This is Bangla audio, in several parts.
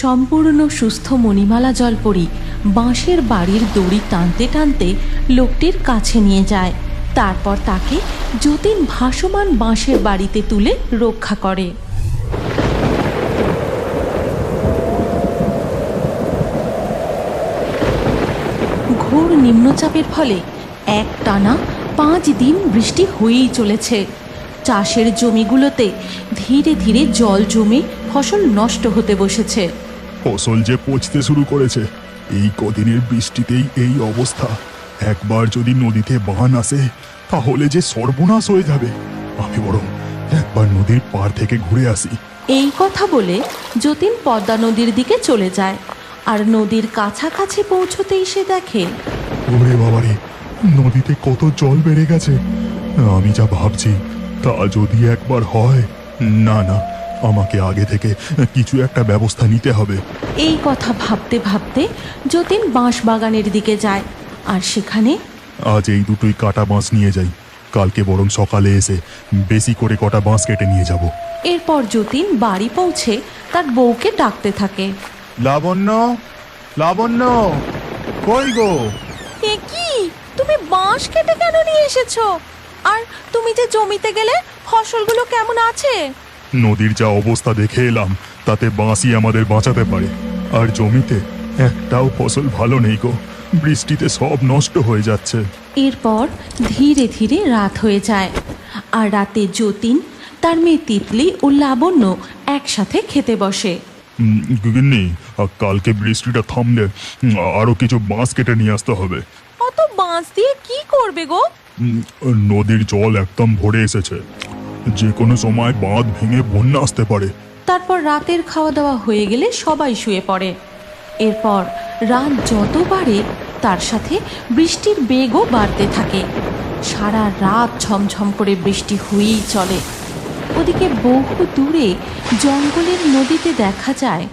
সম্পূর্ণ সুস্থ মণিমালা জলপরী বাঁশের বাড়ির দড়ি টানতে টানতে লোকটির কাছে নিয়ে যায়। তারপর তাকে যতীন ভাসমান বাঁশের বাড়িতে তুলে রক্ষা করে। ঘোর নিম্নচাপের ফলে একটানা 5 দিন বৃষ্টি হয়েই চলেছে। চাষের জমিগুলোতে ধীরে ধীরে জল জমে ফসল নষ্ট হতে বসেছে। ফসল যে পচতে শুরু করেছে। এই কদিনের বৃষ্টিতেই এই অবস্থা। একবার যদি নদীতে বান আসে তাহলে যে সর্বনাশ হয়ে যাবে। আমি বরং একবার নদীর পাড় থেকে ঘুরে আসি। এই কথা বলে যতীন পদ্মা নদীর দিকে চলে যায়। আর নদীর কাছাকাছি পৌঁছতেই সে দেখে, ওরে বাবারে, নদীতে কত জল বেড়ে গেছে। আমি যা ভাবছি তা যদি একবার হয়, না না, আমাকে আগে থেকে কিছু একটা ব্যবস্থা নিতে হবে। এই কথা ভাবতে ভাবতে যতীন বাঁশ বাগানের দিকে যায়। আর সেখানে আজ এই দুটোই কাটা বাঁশ নিয়ে যাই, কালকে বরং সকালে এসে বেশি করে কটা বাঁশ কেটে নিয়ে যাব। এরপর যতীন বাড়ি পৌঁছে তার বউকে ডাকতে থাকে। লাবণ্য, লাবণ্য, কই গো? এ কি, তুমি বাঁশ কেটে কেন নিয়ে এসেছো? আর তুমি যে জমিতে গেলে ফসলগুলো কেমন আছে? নদীর যা অবস্থা দেখে এলাম তাতে বাঁশই আমাদের বাঁচাতে পারে। আর জমিতে একটাও ফসল ভালো নেই গো, বৃষ্টিতে সব নষ্ট হয়ে যাচ্ছে। এরপর ধীরে ধীরে রাত হয়ে যায়। আর রাতে যতীন, তার মেয়ে তিতলি ও লাবণ্য একসাথে খেতে বসে। গিন্নি, কালকে বৃষ্টিটা থামলে আরো কিছু বাঁশ কেটে নিয়ে আসতে হবে। অত বাঁশ দিয়ে কি করবে গো? নদীর জল একদম ভরে এসেছে, যে কোনো সময় বাঁধ ভেঙে বন্যা আসতে পারে। তারপর রাতের খাওয়া দাওয়া হয়ে গেলে সবাই শুয়ে পড়ে। এরপর রাত যত বাড়ে তার সাথে বৃষ্টির বেগও বাড়তে থাকে। সারা রাত ঝমঝম করে বৃষ্টি হয়েই চলে। ওদিকে বহু দূরে জঙ্গলের নদীতে দেখা যায়,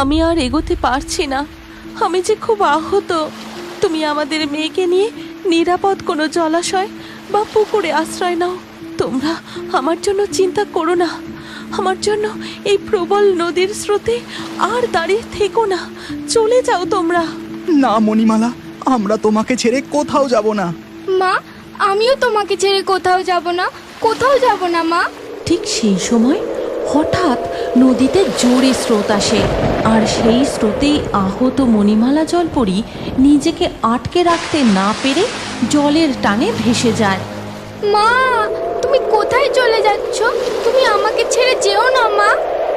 আমি আর এগোতে পারছি না, আমি যে খুব আহত। তুমি আমাদের মেয়েকে নিয়ে নিরাপদ কোনো জলাশয় বা পুকুরে আশ্রয় নাও। তোমরা আমার জন্য চিন্তা করো না, আমার জন্য এই প্রবল নদীর স্রোতে আর দাঁড়িয়ে থেকো না, চলে যাও তোমরা। না মণিমালা, আমরা তোমাকে ছেড়ে কোথাও যাব না। মা, আমিও তোমাকে ছেড়ে কোথাও যাব না, কোথাও যাব না মা। ঠিক সেই সময় হঠাৎ নদীতে জোরে স্রোত আসে। আর সেই স্রোতেই আহত মণিমালা জলপরী নিজেকে আটকে রাখতে না পেরে জলের টানে ভেসে যায়। মা, তুমি কোথায় চলে যাচ্ছ? তুমি আমাকে ছেড়ে যেও না মা।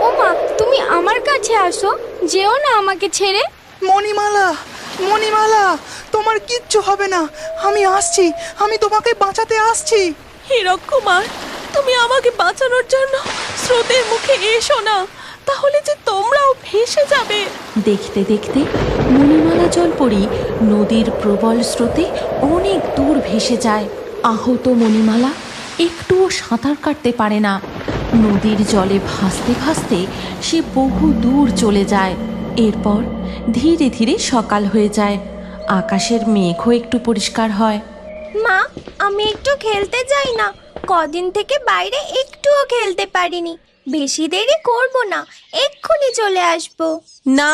ও মা, তুমি আমার কাছে আসো, যেও না আমাকে ছেড়ে। মণিমালা, মণিমালা, তোমার কিচ্ছু হবে না, আমি আসছি, আমি তোমাকে বাঁচাতে আসছি। হীরক কুমার, তুমি আমাকে বাঁচানোর জন্য স্রোতের মুখে এসো না, তাহলে যে তোমরাও ভেসে যাবে। দেখতে দেখতে মণিমালা জলপরী নদীর প্রবল স্রোতে অনেক দূর ভেসে যায়। আহত মণিমালা একটুও সাঁতার কাটতে পারে না। নদীর জলে ভাসতে ভাসতে সে বহু দূর চলে যায়। এরপর ধীরে ধীরে সকাল হয়ে যায়। আকাশের মেঘও একটু পরিষ্কার হয়। মা, আমি একটু খেলতে যাই না, কদিন থেকে বাইরে একটুও খেলতে পারিনি। বেশি দেরি করব না, এক্ষুনি চলে আসবো। না,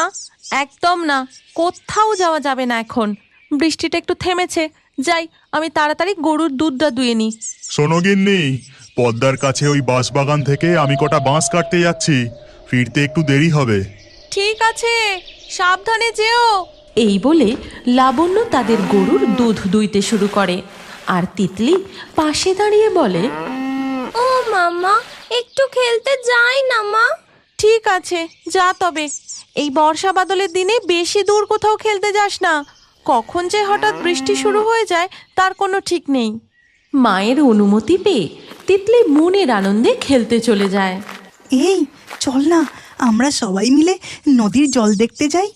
একদম না, কোথাও যাওয়া যাবে না এখন। বৃষ্টিটা একটু থেমেছে, যাই আমি তাড়াতাড়ি গরুর দুধটা দুয়ে নিই। শোনো গিন্নি, পদ্মার কাছে ওই বাঁশ বাগান থেকে আমি কটা বাঁশ কাটতে যাচ্ছি, ফিরতে একটু দেরি হবে। ঠিক আছে, সাবধানে যেও। এই বলে লাবণ্য তাদের গরুর দুধ দুইতে শুরু করে। আর তিতলি পাশে দাঁড়িয়ে বলে, ও মামা, একটু খেলতে যাই না মা। ঠিক আছে, যা তবে। এই বর্ষা বাদলের দিনে বেশি দূর কোথাও খেলতে যাস না, কখন যে হঠাৎ বৃষ্টি শুরু হয়ে যায় তার কোনো ঠিক নেই। মায়ের অনুমতি পেয়ে তিতলি মনের আনন্দে খেলতে চলে যায়। এই চল না, আমরা সবাই মিলে নদীর জল দেখতে যাই।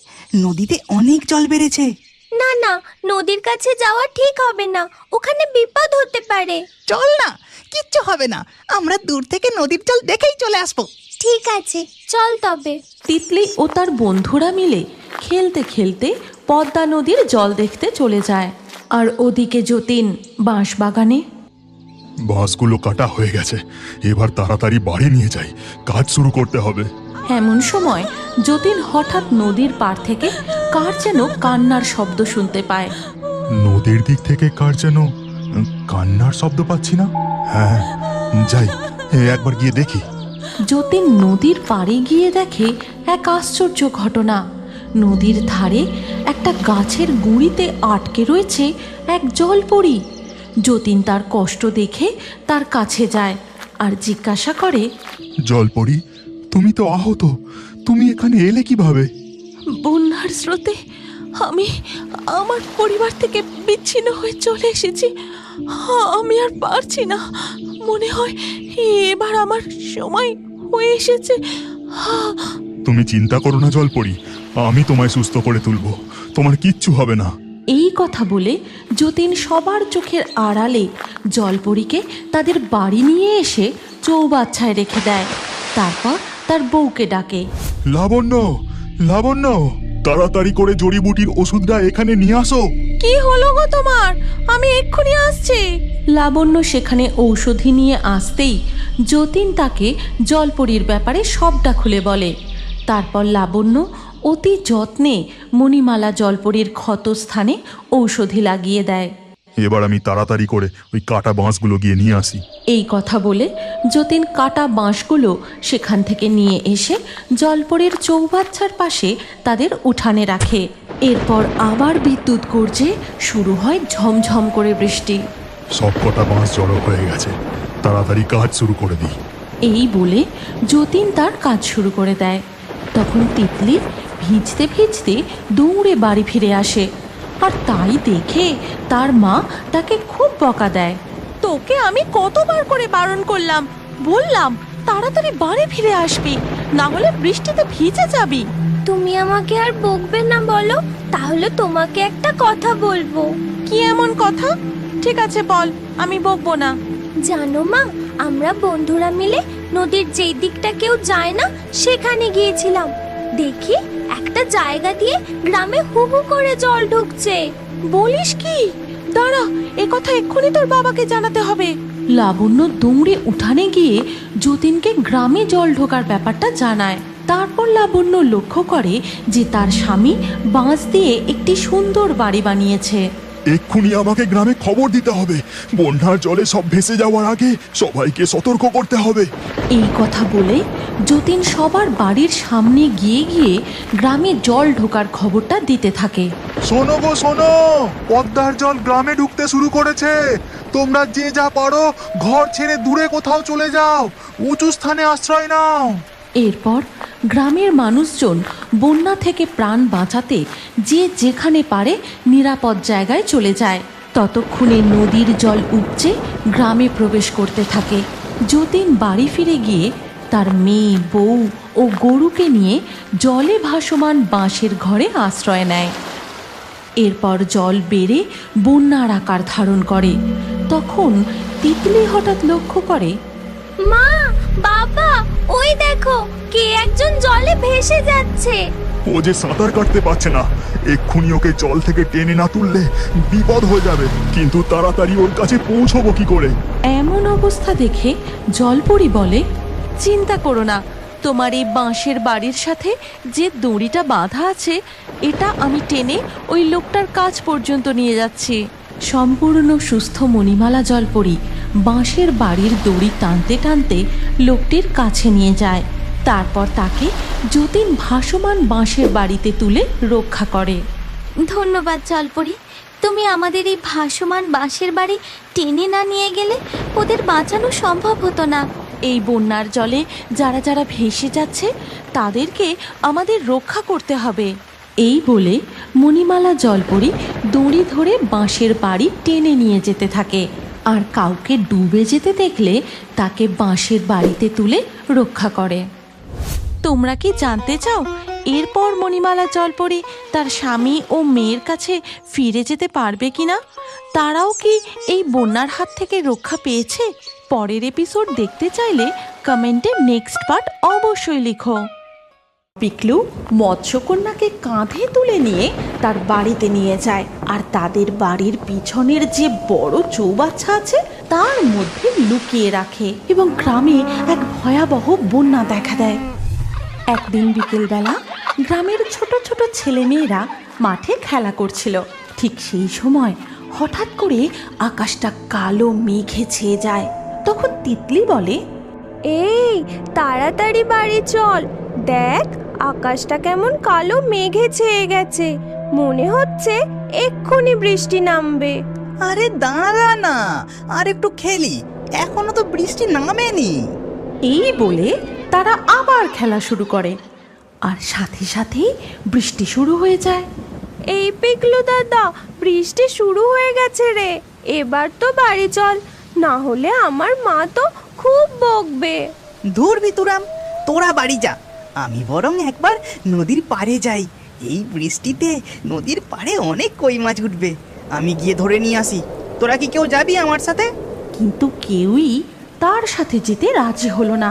নদীতে অনেক জল বেড়েছে। না না, নদীর কাছে যাওয়া ঠিক হবে না, ওখানে বিপদ হতে পারে। চল না, কিচ্ছু হবে না, আমরা দূর থেকে নদীর জল দেখেই চলে আসবো। ঠিক আছে, চল তবে। তিতলি ও তার বন্ধুরা মিলে খেলতে খেলতে পদ্মা নদীর জল দেখতে চলে যায়। আর ওদিকে যতীন বাঁশ বাগানে। বাঁশগুলো কাটা হয়ে গেছে, এবার তাড়াতাড়ি বাড়ি নিয়ে যাই, কাজ শুরু করতে হবে। এমন সময় যতীন হঠাৎ নদীর পাড় থেকে কার যেন কান্নার শব্দ শুনতে পায়। নদীর দিক থেকে কার যেন কান্নার শব্দ পাচ্ছি না। হ্যাঁ, যাই একবার গিয়ে দেখি। যতীন নদীর পাড়ে গিয়ে দেখে এক আশ্চর্য ঘটনা। নদীর ধারে একটা গাছের গুঁড়িতে আটকে রয়েছে এক জলপরী। যতীন তার কষ্ট দেখে তার কাছে যায় আর জিজ্ঞাসা করে, জলপরি, তুমি তো আহত, তুমি এখানে এলে কিভাবে? বন্যার স্রোতে আমি আমার পরিবার থেকে বিচ্ছিন্ন হয়ে চলে এসেছি। আমি আর পারছি না, মনে হয় এবার আমার সময় হয়ে এসেছে। তুমি চিন্তা করো না জলপরি, আমি তোমায় সুস্থ করে তুলবো, তোমার কিচ্ছু হবে না। এই কথা বলে যতীন সবার চোখের আড়ালে জলপরীকে তাদের বাড়ি নিয়ে এসে চৌবাচ্চায় রেখে দেয়। তারপর তার বউকে ডাকে। লাবণ্য, লাবণ্য, তাড়াতাড়ি করে জড়িবুটির ওষুধটা এখানে নিয়ে আসো। কি হলো গো তোমার? আমি এক্ষুনি আসছি। লাবণ্য সেখানে ঔষধি নিয়ে আসতেই যতীন তাকে জলপরীর ব্যাপারে সবটা খুলে বলে। তারপর লাবণ্য অতি যত্নে মণিমালা জলপরীর ক্ষতস্থানে ঔষধি লাগিয়ে দেয়। এবার আমি তাড়াতাড়ি করে ওই কাটা বাঁশগুলো গিয়ে নিয়ে আসি। এই কথা বলে যতীন কাটা বাঁশগুলো সেখান থেকে নিয়ে এসে জলপরীর চৌবাচ্চার পাশে তাদের উঠানে রাখে। এরপর আবার বিদ্যুৎ গর্জে শুরু হয় ঝমঝম করে বৃষ্টি। সব কটা বাঁশ জড়ো হয়ে গেছে, তাড়াতাড়ি কাজ শুরু করে দিই। এই বলে যতীন তার কাজ শুরু করে দেয়। তখন তিতলি ভিজতে ভিজতে দৌড়ে বাড়ি ফিরে আসে, আর তাই দেখে তার মা তাকে খুব বকা দেয়। তোকে আমি কতবার করে বারণ করলাম, বললাম তাড়াতাড়ি বাড়ি ফিরে আসবি, না হলে বৃষ্টিতে ভিজে যাবি। তুমি আমাকে আর বকবে না বলো, তাহলে তোমাকে একটা কথা বলবো। কি এমন কথা? ঠিক আছে বল, আমি বকবো না। জানো মা, আমরা বন্ধুরা মিলে নদীর যেই দিকটা কেউ যায় না সেখানে গিয়েছিলাম। দেখি একটা জায়গা দিয়ে গ্রামে হু হু করে জল ঢুকছে। বলিস কি? দাঁড়া, এ কথা এক্ষুনি তোর বাবাকে জানাতে হবে। লাবণ্য দৌড়ে উঠানে গিয়ে যতীনকে গ্রামে জল ঢোকার ব্যাপারটা জানায়। তারপর লাবণ্য লক্ষ্য করে যে তার স্বামী বাঁশ দিয়ে একটি সুন্দর বাড়ি বানিয়েছে। এক্ষুনি আমাকে গ্রামে খবর দিতে হবে, বন্যার জলে সব ভেসে যাওয়ার আগে সবাইকে সতর্ক করতে হবে। এই কথা বলে যতীন সবার বাড়ির সামনে গিয়ে গিয়ে গ্রামে জল ঢোকার খবরটা দিতে থাকে। শোনো গো শোনো, পদ্মার জল গ্রামে ঢুকতে শুরু করেছে, তোমরা যে যা পারো ঘর ছেড়ে দূরে কোথাও চলে যাও, উঁচু স্থানে আশ্রয় নাও। এরপর গ্রামের মানুষজন বন্যা থেকে প্রাণ বাঁচাতে যে যেখানে পারে নিরাপদ জায়গায় চলে যায়। ততক্ষণে নদীর জল উপচে গ্রামে প্রবেশ করতে থাকে। যতীন বাড়ি ফিরে গিয়ে তার মেয়ে, বউ ও গরুকে নিয়ে জলে ভাসমান বাঁশের ঘরে আশ্রয় নেয়। এরপর জল বেড়ে বন্যার আকার ধারণ করে। তখন তিতলি হঠাৎ লক্ষ্য করে, মা, বাবা, ওই দেখো কে একজন জলে ভেসে যাচ্ছে। ও যে সাঁতার কাটতে পারছে না, এক্ষুনি ওকে জল থেকে টেনে না তুললে বিপদ হয়ে যাবে। কিন্তু তাড়াতাড়ি ওর কাছে পৌঁছবো কি করে? এমন অবস্থা দেখে জলপরী বলে, চিন্তা করো না, তোমার এই বাঁশের বাড়ির সাথে যে দড়িটা বাঁধা আছে এটা আমি টেনে ওই লোকটার কাছ পর্যন্ত নিয়ে যাচ্ছি। সম্পূর্ণ সুস্থ মণিমালা জলপরী বাঁশের বাড়ির দড়ি টানতে টানতে লোকটির কাছে নিয়ে যায়। তারপর তাকে যতীন ভাসমান বাঁশের বাড়িতে তুলে রক্ষা করে। ধন্যবাদ জলপরি, তুমি আমাদের এই ভাসমান বাঁশের বাড়ি টেনে না নিয়ে গেলে ওদের বাঁচানো সম্ভব হতো না। এই বন্যার জলে যারা যারা ভেসে যাচ্ছে তাদেরকে আমাদের রক্ষা করতে হবে। এই বলে মণিমালা জলপরী দড়ি ধরে বাঁশের বাড়ি টেনে নিয়ে যেতে থাকে, আর কাউকে ডুবে যেতে দেখলে তাকে বাঁশের বাড়িতে তুলে রক্ষা করে। তোমরা কি জানতে চাও এরপর মণিমালা জলপরী তার স্বামী ও মেয়ের কাছে ফিরে যেতে পারবে কিনা? তারাও কি এই বন্যার হাত থেকে রক্ষা পেয়েছে? পরের এপিসোড দেখতে চাইলে কমেন্টে নেক্সট পার্ট অবশ্যই লিখো। পিকলু মৎস্যকন্যাকে কাঁধে তুলে নিয়ে তার বাড়িতে নিয়ে যায়, আর তাদের বাড়ির পিছনের যে বড় চৌবাচ্চা আছে তার মধ্যে লুকিয়ে রাখে, এবং গ্রামে এক ভয়াবহ বন্যা দেখা দেয়। একদিন বিকেলবেলা গ্রামের ছোট ছোট ছেলেমেয়েরা মাঠে খেলা করছিল। ঠিক সেই সময় হঠাৎ করে আকাশটা কালো মেঘে ছেয়ে যায়। তখন তিতলি বলে, এই তাড়াতাড়ি বাড়ি চল, দেখ আকাশটা কেমন কালো মেঘে ছেয়ে গেছে, মনে হচ্ছে এক্ষুনি বৃষ্টি নামবে। আরে দাঁড়া না, আর একটু খেলি, এখনো তো বৃষ্টি নামেনি। এই বলে তারা আবার খেলা শুরু করে, আর সাথে সাথেই বৃষ্টি শুরু হয়ে যায়। এই পিকলু দাদা, বৃষ্টি শুরু হয়ে গেছে রে, এবার তো বাড়ি চল, না হলে আমার মা তো খুব বকবে। দূর ভিতুরাম, তোরা বাড়ি যা, আমি বরং একবার নদীর পাড়ে যাই। এই বৃষ্টিতে নদীর পাড়ে অনেক কই মাছ উঠবে, আমি গিয়ে ধরে নিয়ে আসি। তোরা কি কেউ যাবি আমার সাথে? কিন্তু কেউই তার সাথে যেতে রাজি হলো না।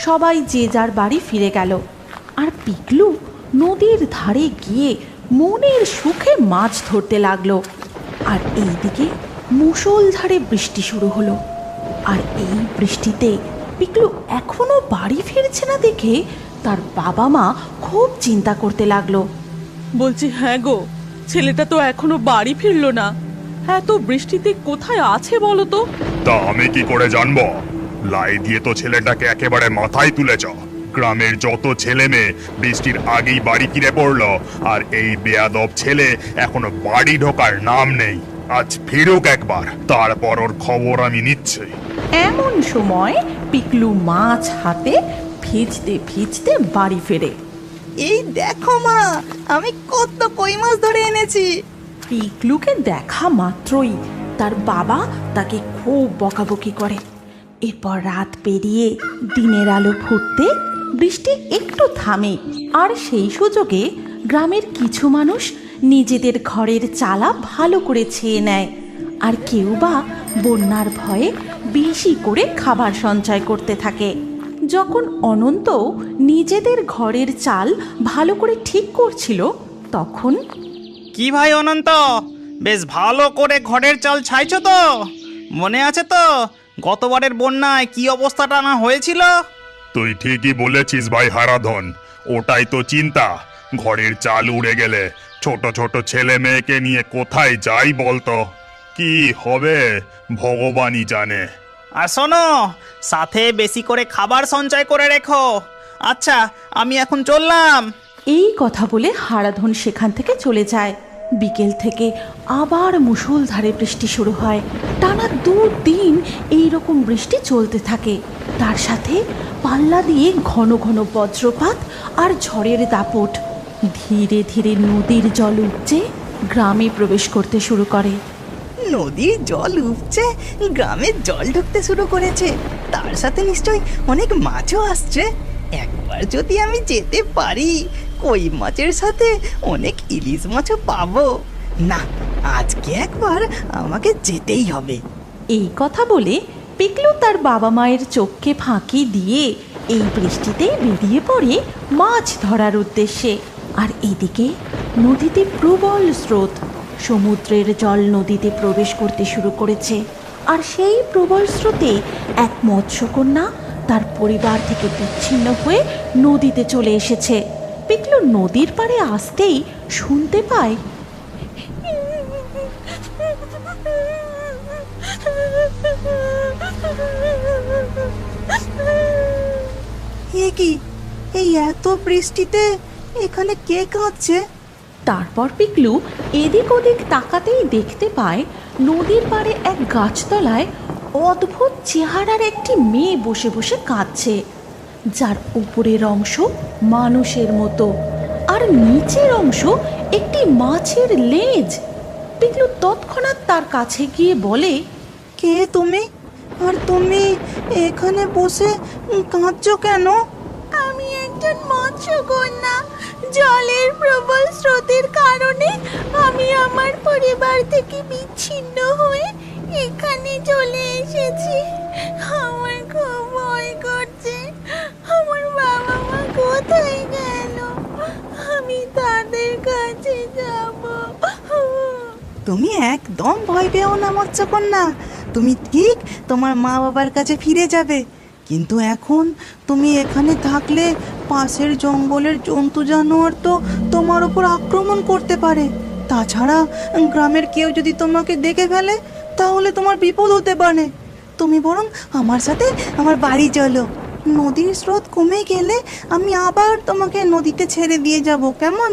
সবাই যে যার বাড়ি ফিরে গেল, আর পিকলু নদীর ধারে গিয়ে মনের সুখে মাছ ধরতে লাগলো। আর এইদিকে মুষলধারে বৃষ্টি শুরু হলো। আর এই বৃষ্টিতে পিকলু এখনো বাড়ি ফিরছে না দেখে তার বাবা মা খুব চিন্তা করতে লাগলো। বলছি, হ্যাঁ গো, ছেলেটা তো এখনো বাড়ি ফিরলো না, এত বৃষ্টিতে কোথায় আছে বলো তো? তা আমি কি করে জানবো? লাই দিয়ে তো ছেলেটাকে একেবারে মাথায় তুলেছ। গ্রামের যত ছেলে মেয়ে বৃষ্টির আগেই বাড়ি ফিরে পড়লো, আর এই বেয়াদব ছেলে এখনো বাড়ি ঢোকার নাম নেই। আজ ফিরুক একবার, তারপর ওর খবর আমি নিচ্ছি। এমন সময় পিকলু মাছ হাতে ভিজতে ভিজতে বাড়ি ফেরে। এই দেখো মা, আমি কত কই মাছ ধরে এনেছি। পিকলুকে দেখা মাত্রই তার বাবা তাকে খুব বকাবকি করে। এরপর রাত পেরিয়ে দিনের আলো ফুটতে বৃষ্টি একটু থামে, আর সেই সুযোগে গ্রামের কিছু মানুষ নিজেদের ঘরের চালা ভালো করে ছেয়ে নেয়, আর কেউ বা বন্যার ভয়ে বেশি করে খাবার সঞ্চয় করতে থাকে। যখন অনন্ত নিজেদের ঘরের চাল ভালো করে ঠিক করছিল, তখন কি ভাই অনন্ত, বেশ ভালো করে ঘরের চাল ছাইছো তো? মনে আছে তো গতবারের বন্যায় কি অবস্থাটা না হয়েছিল? তুই ঠিকই বলেছিস ভাই হারাধন, ওটাই তো চিন্তা। ঘরের চাল উড়ে গেলে ছোট ছোট ছেলে মেয়েকে নিয়ে কোথায় যাই বলতো? কি হবে ভগবানই জানে। আর শোনো, সাথে বেশি করে খাবার সঞ্চয় করে রেখো। আচ্ছা, আমি এখন চললাম। এই কথা বলে হারাধন সেখান থেকে চলে যায়। বিকেল থেকে আবার মুষলধারে বৃষ্টি শুরু হয়। টানা 2 দিন এইরকম বৃষ্টি চলতে থাকে। তার সাথে পাল্লা দিয়ে ঘন ঘন বজ্রপাত আর ঝড়ের দাপট। ধীরে ধীরে নদীর জল উপচে গ্রামে প্রবেশ করতে শুরু করে। নদীর জল উপচে গ্রামে জল ঢুকতে শুরু করেছে, তার সাথে নিশ্চয়ই অনেক মাছও আসছে। একবার যদি আমি যেতে পারি, কই মাছের সাথে অনেক ইলিশ মাছও পাবো। না, আজকে একবার আমাকে যেতেই হবে। এই কথা বলে পিকলু তার বাবা মায়ের চোখকে ফাঁকি দিয়ে এই বৃষ্টিতে বেরিয়ে পড়ে মাছ ধরার উদ্দেশ্যে। আর এদিকে নদীতে প্রবল স্রোত, সমুদ্রের জল নদীতে প্রবেশ করতে শুরু করেছে। আর সেই প্রবল স্রোতে এক মৎস্যকন্যা তার পরিবার থেকে বিচ্ছিন্ন হয়ে নদীতে চলে এসেছে। পিকলু নদীর পাড়ে আসতেই শুনতে পায়, এ কি, এই এত বৃষ্টিতে এখানে কে কাঁদছে? তারপর পিকলু এদিক ওদিক তাকাতেই দেখতে পায় নদীর পাড়ে এক গাছতলায় অদ্ভুত চেহারার একটি মেয়ে বসে বসে কাঁদছে, যার উপরের অংশ মানুষের মতো আর নিচের অংশ একটি মাছের লেজ। পিকলু তৎক্ষণাৎ তার কাছে গিয়ে বলে, কে তুমি? আর তুমি এখানে বসে কাঁদছো কেন? আমি একজন মৎস্যকন্যা, জলের প্রবল স্রোতের কারণে আমি আমার পরিবার থেকে বিচ্ছিন্ন হয়ে এখানে চলে এসেছি। আমার খুব ভয় করছে, আমার বাবা মা কোথায় গেল, আমি তাদের কাছে যাব। তুমি একদম ভয় পেও না মৎস্যকন্যা, তুমি ঠিক তোমার মা বাবার কাছে ফিরে যাবে। কিন্তু এখন তুমি এখানে থাকলে পাশের জঙ্গলের জন্তু জানোয়ার তো তোমার উপর আক্রমণ করতে পারে। তাছাড়া গ্রামের কেউ যদি তোমাকে দেখে ফেলে তাহলে তোমার বিপদ হতে পারে। তুমি বরং আমার সাথে আমার বাড়ি চলো। নদীর স্রোত কমে গেলে আমি আবার তোমাকে নদীতে ছেড়ে দিয়ে যাব, কেমন?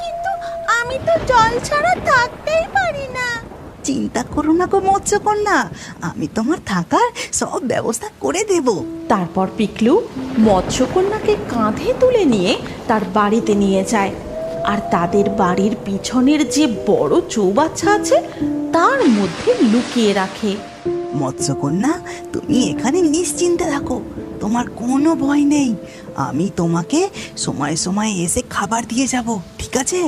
কিন্তু আমি তো জল ছাড়া থাকতেই পারি না। চিন্তা করো না গো মৎস্যকন্যা, আমি তোমার থাকার সব ব্যবস্থা করে দেব। তারপর পিকলু মৎস্যকন্যাকে কাঁধে তুলে নিয়ে তার বাড়িতে নিয়ে যায়, আর তাদের বাড়ির পিছনের যে বড় চৌবাচ্চা আছে তার মধ্যে লুকিয়ে রাখে। মৎস্যকন্যা, তুমি এখানে নিশ্চিন্তে থাকো, তোমার কোনো ভয় নেই। আমি তোমাকে সময় সময় এসে খাবার দিয়ে যাব, ঠিক আছে?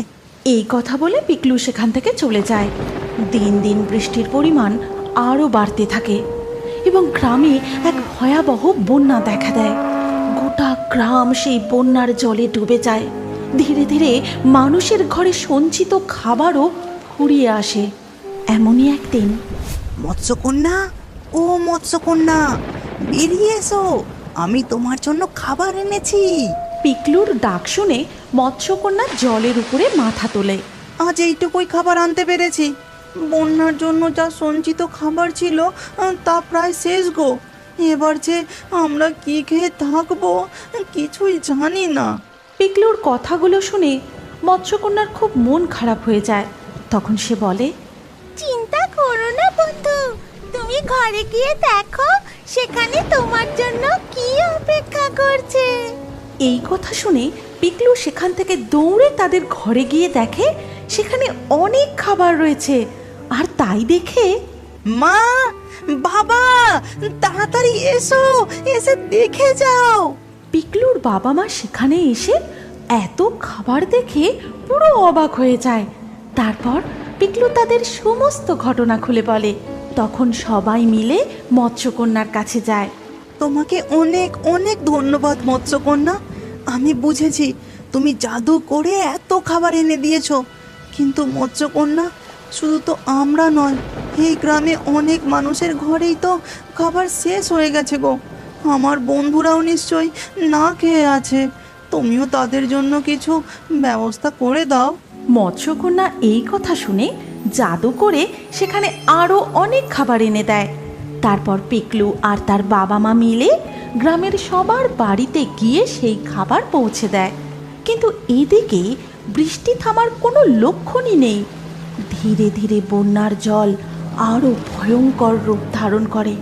এই কথা বলে পিকলু সেখান থেকে চলে যায়। দিন দিন বৃষ্টির পরিমাণ আরও বাড়তে থাকে এবং গ্রামে এক ভয়াবহ বন্যা দেখা দেয়। গোটা গ্রাম সেই বন্যার জলে ডুবে যায়। ধীরে ধীরে মানুষের ঘরে সঞ্চিত খাবারও ফুরিয়ে আসে। এমনই একদিন মৎস্যকন্যা, ও মৎস্যকন্যা, বেরিয়ে এসো, আমি তোমার জন্য খাবার এনেছি। পিকলুর ডাক শুনে মৎস্যকন্যা জলের উপরে মাথা তোলে। আজ এইটুকুই খাবার আনতে পেরেছি। বন্যার জন্য যা সঞ্চিত খাবার ছিল তা প্রায় শেষ গো। এবার যে আমরা কি খেয়ে থাকবো কিছুই জানি না। পিকলুর কথাগুলো শুনে মৎস্যকন্যার খুব মন খারাপ হয়ে যায়। তখন সে বলে, চিন্তা করো না বন্ধু, তুমি ঘরে গিয়ে দেখো সেখানে তোমার জন্য কি অপেক্ষা করছে। এই কথা শুনে পিকলু সেখান থেকে দৌড়ে তাদের ঘরে গিয়ে দেখে সেখানে অনেক খাবার রয়েছে। আর তাই দেখে মা, বাবা, তাড়াতাড়ি এসো, এসে দেখে যাও। পিকলুর বাবা মা সেখানে এসে এত খাবার দেখে পুরো অবাক হয়ে যায়। তারপর পিকলু তাদের সমস্ত ঘটনা খুলে বলে। তখন সবাই মিলে মৎস্যকন্যার কাছে যায়। তোমাকে অনেক অনেক ধন্যবাদ মৎস্যকন্যা। আমি বুঝেছি তুমি জাদু করে এত খাবার এনে দিয়েছো। কিন্তু মৎস্যকন্যা, শুধু তো আমরা নয়, এই গ্রামে অনেক মানুষের ঘরেই তো খাবার শেষ হয়ে গেছে গো। আমার বন্ধুরাও নিশ্চয়ই না খেয়ে আছে। তুমিও তাদের জন্য কিছু ব্যবস্থা করে দাও। মৎস্যকন্যা এই কথা শুনে জাদু করে সেখানে আরও অনেক খাবার এনে দেয়। তারপর পিকলু আর তার বাবা মা মিলে গ্রামের সবার বাড়িতে গিয়ে সেই খাবার পৌঁছে দেয়। কিন্তু এদিকে বৃষ্টি থামার কোনো লক্ষণই নেই। ধীরে ধীরে বন্যার জল আরও ভয়ঙ্কর রূপ ধারণ করে।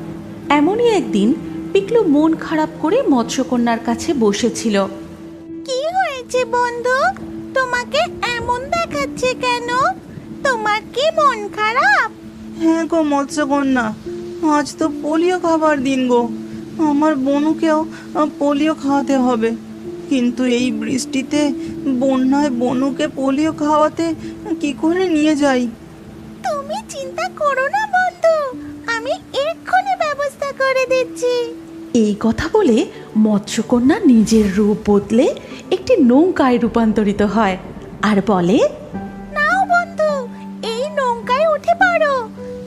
এমনই একদিন পিকলু মন খারাপ করে মৎস্যকন্যার কাছে বসেছিল। কি হয়েছে বন্ধু, তোমাকে এমন দেখাচ্ছে কেন? তোমার কি মন খারাপ? হ্যাঁ গো মৎস্যকন্যা, আজ তো পোলিও খাবার দিন গো। আমার বনুকেও পোলিও খাওয়াতে হবে। কিন্তু এই বৃষ্টিতে বন্যায় বনুকে পোলিও খাওয়াতে কি করে নিয়ে যাই? তুমি চিন্তা করো না বন্ধু, আমি এক্ষুনি ব্যবস্থা করে দিচ্ছি। এই কথা বলে মৎস্যকন্যা নিজের রূপ বদলে একটি নৌকায় রূপান্তরিত হয় আর বলে, নাও বন্ধু, এই নৌকায় উঠে পড়ো।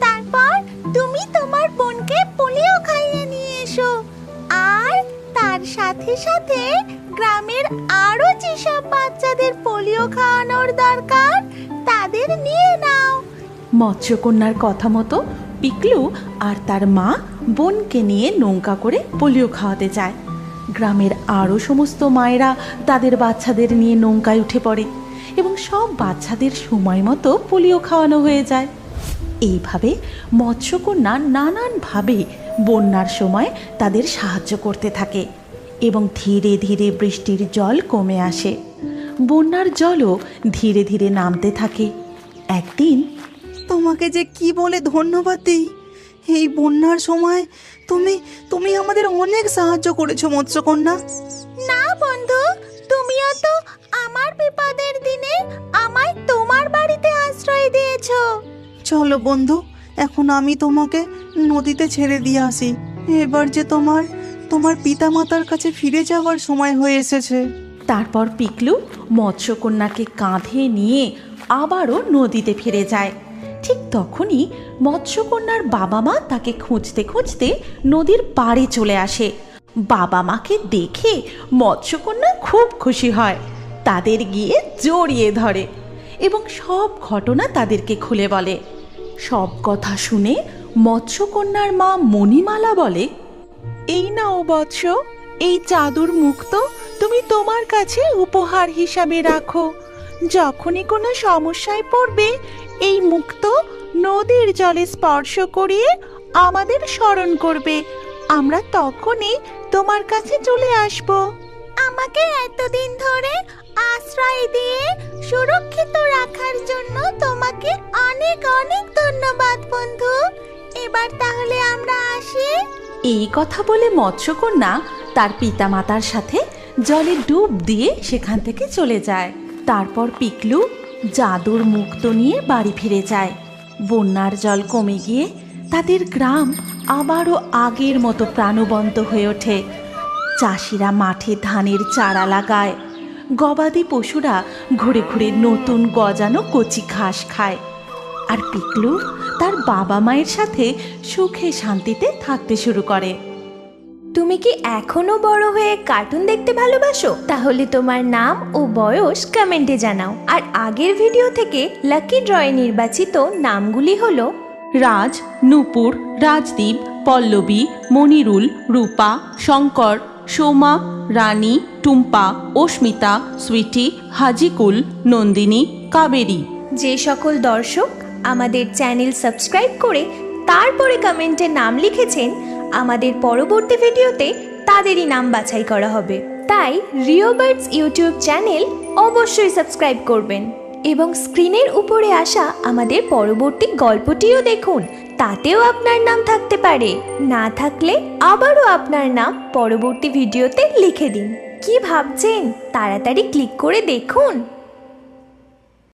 তারপর তুমি তোমার বোনকে পোলিও খাইয়ে নিয়ে এসো। আর তার সাথে সাথে গ্রামের আরো যেসব বাচ্চাদের পোলিও খাওয়ানোর দরকার তাদের নিয়ে নাও। মৎস্যকন্যার কথা মতো পিকলু আর তার মা বোনকে নিয়ে নৌকা করে পোলিও খাওয়াতে যায়। গ্রামের আরও সমস্ত মায়েরা তাদের বাচ্চাদের নিয়ে নৌকায় উঠে পড়ে এবং সব বাচ্চাদের সময় মতো পোলিও খাওয়ানো হয়ে যায়। এইভাবে মৎস্যকন্যা নানানভাবে বন্যার সময় তাদের সাহায্য করতে থাকে এবং ধীরে ধীরে বৃষ্টির জল কমে আসে। বন্যার জলও ধীরে ধীরে নামতে থাকে। একদিন তোমাকে যে কি বলে ধন্যবাদ দিই। এই বন্যার সময় তুমি আমাদের অনেক সাহায্য করেছো মৎস্যকন্যা। না বন্ধু, তুমিও তো আমার বিপদের দিনে আমায় তোমার বাড়িতে আশ্রয় দিয়েছো। চলো বন্ধু, এখন আমি তোমাকে নদীতে ছেড়ে দিয়ে আসি। এবার যে তোমার পিতামাতার কাছে ফিরে যাওয়ার সময় হয়ে এসেছে। তারপর পিকলু মৎস্যকন্যাকে কাঁধে নিয়ে আবারও নদীতে ফিরে যায়। ঠিক তখনই মৎস্যকন্যার বাবা মা তাকে খুঁজতে খুঁজতে নদীর পাড়ে চলে আসে বাবা মাকে দেখে মৎস্যকন্যা খুব খুশি হয়, তাদের গিয়ে জড়িয়ে ধরে এবং সব ঘটনা তাদেরকে খুলে বলে। সব কথা শুনে মৎস্যকন্যার মা মণিমালা বলে, এই নাও বৎস, এই জাদুর মুক্ত তুমি তোমার কাছে উপহার হিসাবে রাখো। যখনই কোনো সমস্যায় পড়বে এই মুক্ত নদীর জলে স্পর্শ করিয়ে আমাদের স্মরণ করবে, আমরা তখনই তোমার কাছে চলে আসব। আমাকে এতদিন ধরে আশ্রয় দিয়ে সুরক্ষিত রাখার জন্য তোমাকে অনেক অনেক ধন্যবাদ বন্ধু। এবার তাহলে আমরা আসি। এই কথা বলে মৎস্যকন্যা তার পিতামাতার সাথে জলে ডুব দিয়ে সেখান থেকে চলে যায়। তারপর পিকলু জাদুর মুক্ত নিয়ে বাড়ি ফিরে যায়। বন্যার জল কমে গিয়ে তাদের গ্রাম আবারও আগের মতো প্রাণবন্ত হয়ে ওঠে। চাষিরা মাঠে ধানের চারা লাগায়, গবাদি পশুরা ঘুরে ঘুরে নতুন গজানো কচি ঘাস খায়, আর পিকলু তার বাবা মায়ের সাথে সুখে শান্তিতে থাকতে শুরু করে। তুমি কি এখনো বড় হয়ে কার্টুন দেখতে ভালোবাসো? তাহলে তোমার নাম ও বয়স কমেন্টে জানাও। আর আগের ভিডিও থেকে লাকি ড্রয়ে নির্বাচিত নামগুলি হলো রাজ, নূপুর, রাজদীপ, পল্লবী, মনিরুল, রূপা, শঙ্কর, সোমা, রানী, টুম্পা, অস্মিতা, সুইটি, হাজিকুল, নন্দিনী, কাবেরী। যে সকল দর্শক আমাদের চ্যানেল সাবস্ক্রাইব করে তারপরে কমেন্টে নাম লিখেছেন, আমাদের পরবর্তী ভিডিওতে তাদেরই নাম বাছাই করা হবে। তাই রিও বার্ডস ইউটিউব চ্যানেল অবশ্যই সাবস্ক্রাইব করবেন এবং স্ক্রিনের উপরে আসা আমাদের পরবর্তী গল্পটিও দেখুন, তাতেও আপনার নাম থাকতে পারে। না থাকলে আবারও আপনার নাম পরবর্তী ভিডিওতে লিখে দিন। কি ভাবছেন? তাড়াতাড়ি ক্লিক করে দেখুন।